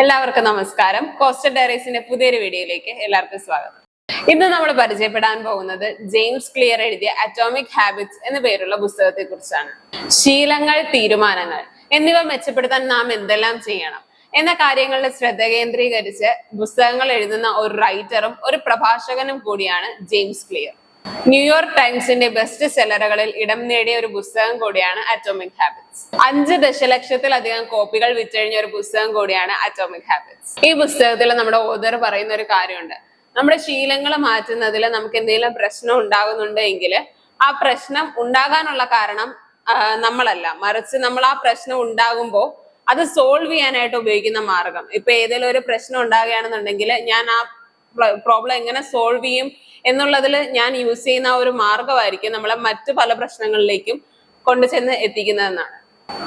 എല്ലാവർക്കും നമസ്കാരം. കോസ്റ്റൽ ഡയറീസിന്റെ പുതിയൊരു വീഡിയോയിലേക്ക് എല്ലാവർക്കും സ്വാഗതം. ഇന്ന് നമ്മൾ പരിചയപ്പെടാൻ പോകുന്നത് ജെയിംസ് ക്ലിയർ എഴുതിയ അറ്റോമിക് ഹാബിറ്റ്സ് എന്ന പേരുള്ള പുസ്തകത്തെ കുറിച്ചാണ്. ശീലങ്ങൾ, തീരുമാനങ്ങൾ എന്നിവ മെച്ചപ്പെടുത്താൻ നാം എന്തെല്ലാം ചെയ്യണം എന്ന കാര്യങ്ങളുടെ ശ്രദ്ധ കേന്ദ്രീകരിച്ച് പുസ്തകങ്ങൾ എഴുതുന്ന ഒരു റൈറ്ററും ഒരു പ്രഭാഷകനും കൂടിയാണ് ജെയിംസ് ക്ലിയർ. ന്യൂയോർക്ക് ടൈംസിന്റെ ബെസ്റ്റ് സെല്ലറുകളിൽ ഇടം നേടിയ ഒരു പുസ്തകം കൂടിയാണ് അറ്റോമിക് ഹാബിറ്റ്സ്. 5 ദശലക്ഷത്തിലധികം കോപ്പികൾ വിറ്റഴിഞ്ഞ ഒരു പുസ്തകം കൂടിയാണ് അറ്റോമിക് ഹാബിറ്റ്സ്. ഈ പുസ്തകത്തിൽ നമ്മുടെ ഓതർ പറയുന്ന ഒരു കാര്യമുണ്ട്. നമ്മുടെ ശീലങ്ങൾ മാറ്റുന്നതിൽ നമുക്ക് എന്തെങ്കിലും പ്രശ്നം ഉണ്ടാകുന്നുണ്ടെങ്കിൽ ആ പ്രശ്നം ഉണ്ടാകാനുള്ള കാരണം നമ്മളല്ല, മറിച്ച് നമ്മൾ ആ പ്രശ്നം ഉണ്ടാകുമ്പോൾ അത് സോൾവ് ചെയ്യാനായിട്ട് ഉപയോഗിക്കുന്ന മാർഗം. ഇപ്പൊ ഏതെങ്കിലും ഒരു പ്രശ്നം ഉണ്ടാകുകയാണെന്നുണ്ടെങ്കിൽ ഞാൻ ആ പ്രോബ്ലം എങ്ങനെ സോൾവ് ചെയ്യും എന്നുള്ളതിൽ ഞാൻ യൂസ് ചെയ്യുന്ന ഒരു മാർഗമായിരിക്കും നമ്മളെ മറ്റു പല പ്രശ്നങ്ങളിലേക്കും കൊണ്ടുചെന്ന് എത്തിക്കുന്നതെന്നാണ്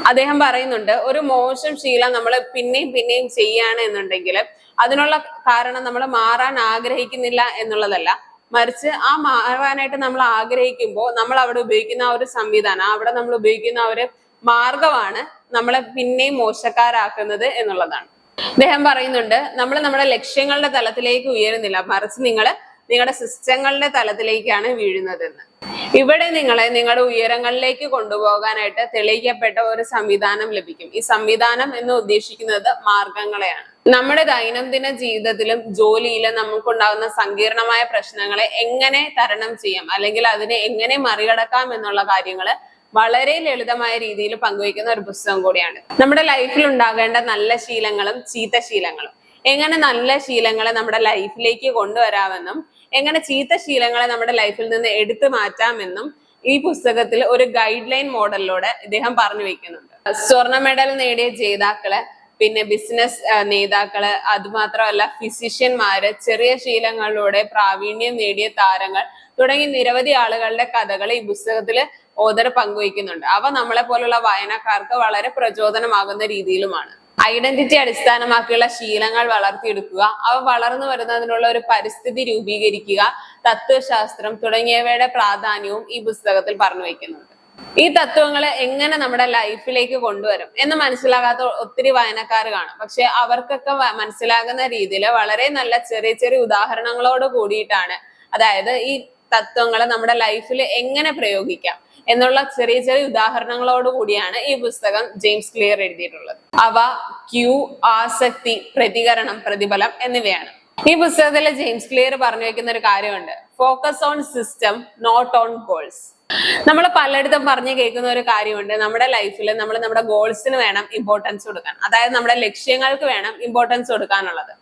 അദ്ദേഹം പറയുന്നുണ്ട്. ഒരു മോശം ശീലം നമ്മൾ പിന്നെയും പിന്നെയും ചെയ്യാണ് എന്നുണ്ടെങ്കിൽ അതിനുള്ള കാരണം നമ്മൾ മാറാൻ ആഗ്രഹിക്കുന്നില്ല എന്നുള്ളതല്ല, മറിച്ച് ആ മാറാനായിട്ട് നമ്മൾ ആഗ്രഹിക്കുമ്പോൾ നമ്മൾ അവിടെ ഉപയോഗിക്കുന്ന ഒരു സംവിധാനം, അവിടെ നമ്മൾ ഉപയോഗിക്കുന്ന ഒരു മാർഗമാണ് നമ്മളെ പിന്നെയും മോശക്കാരാക്കുന്നത് എന്നുള്ളതാണ്. അദ്ദേഹം പറയുന്നുണ്ട്, നമ്മൾ നമ്മുടെ ലക്ഷ്യങ്ങളുടെ തലത്തിലേക്ക് ഉയരുന്നില്ല, മറിച്ച് നിങ്ങളുടെ സിസ്റ്റങ്ങളുടെ തലത്തിലേക്കാണ് വീഴുന്നതെന്ന്. ഇവിടെ നിങ്ങളുടെ ഉയരങ്ങളിലേക്ക് കൊണ്ടുപോകാനായിട്ട് തെളിയിക്കപ്പെട്ട ഒരു സംവിധാനം ലഭിക്കും. ഈ സംവിധാനം എന്ന് ഉദ്ദേശിക്കുന്നത് മാർഗങ്ങളെയാണ്. നമ്മുടെ ദൈനംദിന ജീവിതത്തിലും ജോലിയിലും നമുക്കുണ്ടാകുന്ന സങ്കീർണമായ പ്രശ്നങ്ങളെ എങ്ങനെ തരണം ചെയ്യാം, അല്ലെങ്കിൽ അതിനെ എങ്ങനെ മറികടക്കാം എന്നുള്ള കാര്യങ്ങള് വളരെ ലളിതമായ രീതിയിൽ പങ്കുവയ്ക്കുന്ന ഒരു പുസ്തകം കൂടിയാണ്. നമ്മുടെ ലൈഫിൽ ഉണ്ടാകേണ്ട നല്ല ശീലങ്ങളും ചീത്ത ശീലങ്ങളും, എങ്ങനെ നല്ല ശീലങ്ങളെ നമ്മുടെ ലൈഫിലേക്ക് കൊണ്ടുവരാമെന്നും എങ്ങനെ ചീത്ത ശീലങ്ങളെ നമ്മുടെ ലൈഫിൽ നിന്ന് എടുത്തു മാറ്റാമെന്നും ഈ പുസ്തകത്തിൽ ഒരു ഗൈഡ് ലൈൻ മോഡലിലൂടെ ഇദ്ദേഹം പറഞ്ഞു വെക്കുന്നുണ്ട്. സ്വർണ്ണ മെഡൽ നേടിയ ജേതാക്കള്, പിന്നെ ബിസിനസ് നേതാക്കള്, അതുമാത്രമല്ല ഫിസിഷ്യന്മാര്, ചെറിയ ശീലങ്ങളിലൂടെ പ്രാവീണ്യം നേടിയ താരങ്ങൾ തുടങ്ങി നിരവധി ആളുകളുടെ കഥകൾ ഈ പുസ്തകത്തില് ഓതർ പങ്കുവയ്ക്കുന്നുണ്ട്. അവ നമ്മളെ പോലുള്ള വായനക്കാർക്ക് വളരെ പ്രചോദനമാകുന്ന രീതിയിലുമാണ്. ഐഡന്റിറ്റി അടിസ്ഥാനമാക്കിയുള്ള ശീലങ്ങൾ വളർത്തിയെടുക്കുക, അവ വളർന്നു വരുന്നതിനുള്ള ഒരു പരിസ്ഥിതി രൂപീകരിക്കുക, തത്വശാസ്ത്രം തുടങ്ങിയവയുടെ പ്രാധാന്യവും ഈ പുസ്തകത്തിൽ പറഞ്ഞു വയ്ക്കുന്നുണ്ട്. ഈ തത്വങ്ങളെ എങ്ങനെ നമ്മുടെ ലൈഫിലേക്ക് കൊണ്ടുവരും എന്ന് മനസ്സിലാകാത്ത ഒത്തിരി വായനക്കാർ കാണും. പക്ഷെ അവർക്കൊക്കെ മനസ്സിലാകുന്ന രീതിയിൽ വളരെ നല്ല ചെറിയ ചെറിയ ഉദാഹരണങ്ങളോട് കൂടിയിട്ടാണ്, അതായത് ഈ തത്വങ്ങളെ നമ്മുടെ ലൈഫിൽ എങ്ങനെ പ്രയോഗിക്കാം എന്നുള്ള ചെറിയ ചെറിയ ഉദാഹരണങ്ങളോട് കൂടിയാണ് ഈ പുസ്തകം ജെയിംസ് ക്ലിയർ എഴുതിയിട്ടുള്ളത്. അവ ക്യൂ, ആസക്തി, പ്രതികരണം, പ്രതിഫലം എന്നിവയാണ്. ഈ പുസ്തകത്തിലെ ജെയിംസ് ക്ലിയർ പറഞ്ഞു വെക്കുന്ന ഒരു കാര്യമുണ്ട്. Focus on system, not on goals. നമ്മൾ പലയിടത്തും പറഞ്ഞു കേൾക്കുന്ന ഒരു കാര്യമുണ്ട്. നമ്മുടെ ലൈഫിൽ നമ്മൾ നമ്മുടെ ഗോൾസിന് വേണം ഇമ്പോർട്ടൻസ് കൊടുക്കാൻ, അതായത് നമ്മുടെ ലക്ഷ്യങ്ങൾക്ക് വേണം ഇമ്പോർട്ടൻസ് കൊടുക്കാനുള്ളത്.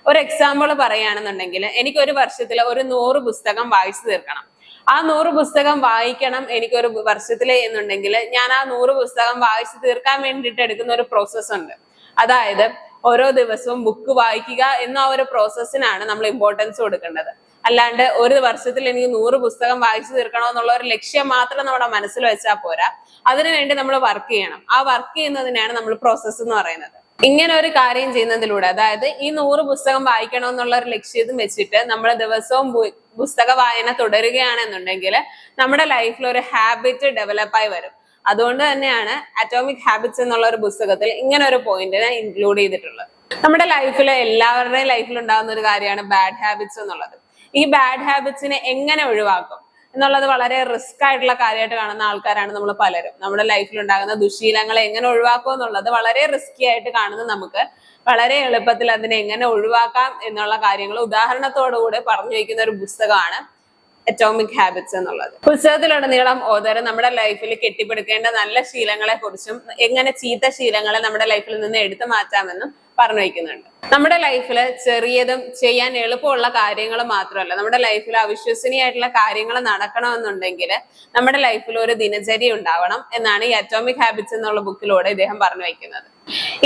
ഒരു എക്സാമ്പിൾ പറയുകയാണെന്നുണ്ടെങ്കിൽ, എനിക്ക് ഒരു വർഷത്തിൽ ഒരു 100 പുസ്തകം വായിച്ചു തീർക്കണം. ആ 100 പുസ്തകം വായിക്കണം എനിക്കൊരു വർഷത്തില് എന്നുണ്ടെങ്കിൽ ഞാൻ ആ 100 പുസ്തകം വായിച്ചു തീർക്കാൻ വേണ്ടിയിട്ട് എടുക്കുന്ന ഒരു പ്രോസസ്സ് ഉണ്ട്. അതായത് ഓരോ ദിവസവും ബുക്ക് വായിക്കുക എന്ന ഒരു പ്രോസസ്സിനാണ് നമ്മൾ ഇമ്പോർട്ടൻസ് കൊടുക്കേണ്ടത്. അല്ലാണ്ട് ഒരു വർഷത്തിൽ എനിക്ക് 100 പുസ്തകം വായിച്ചു തീർക്കണോ എന്നുള്ള ഒരു ലക്ഷ്യം മാത്രം നമ്മുടെ മനസ്സിൽ വെച്ചാൽ പോരാ, അതിനുവേണ്ടി നമ്മൾ വർക്ക് ചെയ്യണം. ആ വർക്ക് ചെയ്യുന്നതിനാണ് നമ്മൾ പ്രോസസ്സ് എന്ന് പറയുന്നത്. ഇങ്ങനെ ഒരു കാര്യം ചെയ്യുന്നതിലൂടെ, അതായത് ഈ 100 പുസ്തകം വായിക്കണം എന്നുള്ള ഒരു ലക്ഷ്യം വെച്ചിട്ട് നമ്മൾ ദിവസവും പുസ്തക വായന തുടരുകയാണെന്നുണ്ടെങ്കിൽ നമ്മുടെ ലൈഫിൽ ഒരു ഹാബിറ്റ് ഡെവലപ്പായി വരും. അതുകൊണ്ട് തന്നെയാണ് അറ്റോമിക് ഹാബിറ്റ്സ് എന്നുള്ള ഒരു പുസ്തകത്തിൽ ഇങ്ങനെ ഒരു പോയിന്റിനെ ഇൻക്ലൂഡ് ചെയ്തിട്ടുള്ളത്. നമ്മുടെ ലൈഫിൽ എല്ലാവരുടെയും ലൈഫിൽ ഉണ്ടാകുന്ന ഒരു കാര്യമാണ് ബാഡ് ഹാബിറ്റ്സ് എന്നുള്ളത്. ഈ ബാഡ് ഹാബിറ്റ്സിനെ എങ്ങനെ ഒഴിവാക്കും എന്നുള്ളത് വളരെ റിസ്ക് ആയിട്ടുള്ള കാര്യമായിട്ട് കാണുന്ന ആൾക്കാരാണ് നമ്മൾ പലരും. നമ്മുടെ ലൈഫിൽ ഉണ്ടാകുന്ന ദുശീലങ്ങളെ എങ്ങനെ ഒഴിവാക്കും എന്നുള്ളത് വളരെ റിസ്കി ആയിട്ട് കാണുന്ന നമുക്ക് വളരെ എളുപ്പത്തിൽ അതിനെ എങ്ങനെ ഒഴിവാക്കാം എന്നുള്ള കാര്യങ്ങൾ ഉദാഹരണത്തോടുകൂടെ പറഞ്ഞു വയ്ക്കുന്ന ഒരു പുസ്തകമാണ് അറ്റോമിക് ഹാബിറ്റ്സ് എന്നുള്ളത്. പുസ്തകത്തിലുടനീളം ഓതർ നമ്മുടെ ലൈഫിൽ കെട്ടിപ്പടുക്കേണ്ട നല്ല ശീലങ്ങളെ കുറിച്ചും എങ്ങനെ ചീത്ത ശീലങ്ങളെ നമ്മുടെ ലൈഫിൽ നിന്ന് എടുത്തു മാറ്റാമെന്നും പറഞ്ഞു വയ്ക്കുന്നുണ്ട്. നമ്മുടെ ലൈഫിൽ ചെറിയതും ചെയ്യാൻ എളുപ്പമുള്ള കാര്യങ്ങൾ മാത്രമല്ല, നമ്മുടെ ലൈഫിൽ അവിശ്വസനീയമായിട്ടുള്ള കാര്യങ്ങൾ നടക്കണമെന്നുണ്ടെങ്കിൽ നമ്മുടെ ലൈഫിൽ ഒരു ദിനചര്യ ഉണ്ടാവണം എന്നാണ് ഈ അറ്റോമിക് ഹാബിറ്റ്സ് എന്നുള്ള ബുക്കിലൂടെ ഇദ്ദേഹം പറഞ്ഞു വയ്ക്കുന്നത്.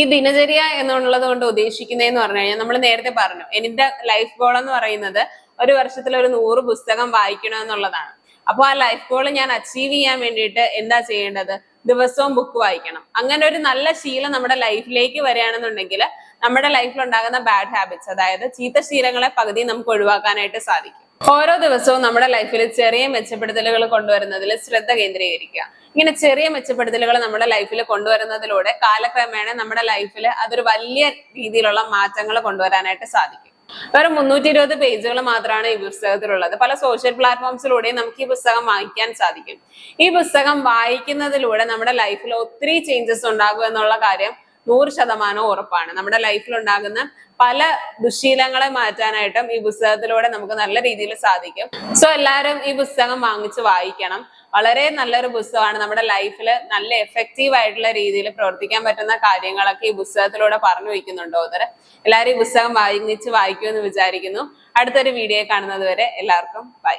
ഈ ദിനചര്യ എന്നുള്ളത് കൊണ്ട് ഉദ്ദേശിക്കുന്നതെന്ന് പറഞ്ഞു കഴിഞ്ഞാൽ, നമ്മൾ നേരത്തെ പറഞ്ഞു എന്റെ ലൈഫ് ഗോൾ എന്ന് പറയുന്നത് ഒരു വർഷത്തിൽ ഒരു 100 പുസ്തകം വായിക്കണം എന്നുള്ളതാണ്. അപ്പോൾ ആ ലൈഫ് ഗോൾ ഞാൻ അച്ചീവ് ചെയ്യാൻ വേണ്ടിയിട്ട് എന്താ ചെയ്യേണ്ടത്? ദിവസവും ബുക്ക് വായിക്കണം. അങ്ങനെ ഒരു നല്ല ശീലം നമ്മുടെ ലൈഫിലേക്ക് വരികയാണെന്നുണ്ടെങ്കിൽ നമ്മുടെ ലൈഫിൽ ഉണ്ടാകുന്ന ബാഡ് ഹാബിറ്റ്സ്, അതായത് ചീത്ത ശീലങ്ങളെ പകുതി നമുക്ക് ഒഴിവാക്കാനായിട്ട് സാധിക്കും. ഓരോ ദിവസവും നമ്മുടെ ലൈഫിൽ ചെറിയ മെച്ചപ്പെടുത്തലുകൾ കൊണ്ടുവരുന്നതിൽ ശ്രദ്ധ കേന്ദ്രീകരിക്കുക. ഇങ്ങനെ ചെറിയ മെച്ചപ്പെടുത്തലുകൾ നമ്മുടെ ലൈഫിൽ കൊണ്ടുവരുന്നതിലൂടെ കാലക്രമേണ നമ്മുടെ ലൈഫിൽ അതൊരു വലിയ രീതിയിലുള്ള മാറ്റങ്ങൾ കൊണ്ടുവരാനായിട്ട് സാധിക്കും. വെറും 320 പേജുകൾ മാത്രമാണ് ഈ പുസ്തകത്തിലുള്ളത്. പല സോഷ്യൽ പ്ലാറ്റ്ഫോംസിലൂടെയും നമുക്ക് ഈ പുസ്തകം വായിക്കാൻ സാധിക്കും. ഈ പുസ്തകം വായിക്കുന്നതിലൂടെ നമ്മുടെ ലൈഫിൽ ഒത്തിരി ചേഞ്ചസ് ഉണ്ടാകും എന്നുള്ള കാര്യം 100% ഉറപ്പാണ്. നമ്മുടെ ലൈഫിൽ ഉണ്ടാകുന്ന പല ദുശീലങ്ങളെ മാറ്റാനായിട്ടും ഈ പുസ്തകത്തിലൂടെ നമുക്ക് നല്ല രീതിയിൽ സാധിക്കും. സോ എല്ലാവരും ഈ പുസ്തകം വാങ്ങിച്ച് വായിക്കണം. വളരെ നല്ലൊരു പുസ്തകമാണ്. നമ്മുടെ ലൈഫിൽ നല്ല എഫക്റ്റീവ് ആയിട്ടുള്ള രീതിയിൽ പ്രവർത്തിക്കാൻ പറ്റുന്ന കാര്യങ്ങളൊക്കെ ഈ പുസ്തകത്തിലൂടെ പറഞ്ഞു വയ്ക്കുന്നുണ്ട് ഓതർ. എല്ലാവരും ഈ പുസ്തകം വായിക്കുമെന്ന് വിചാരിക്കുന്നു. അടുത്തൊരു വീഡിയോ കാണുന്നത് വരെ എല്ലാവർക്കും ബൈ.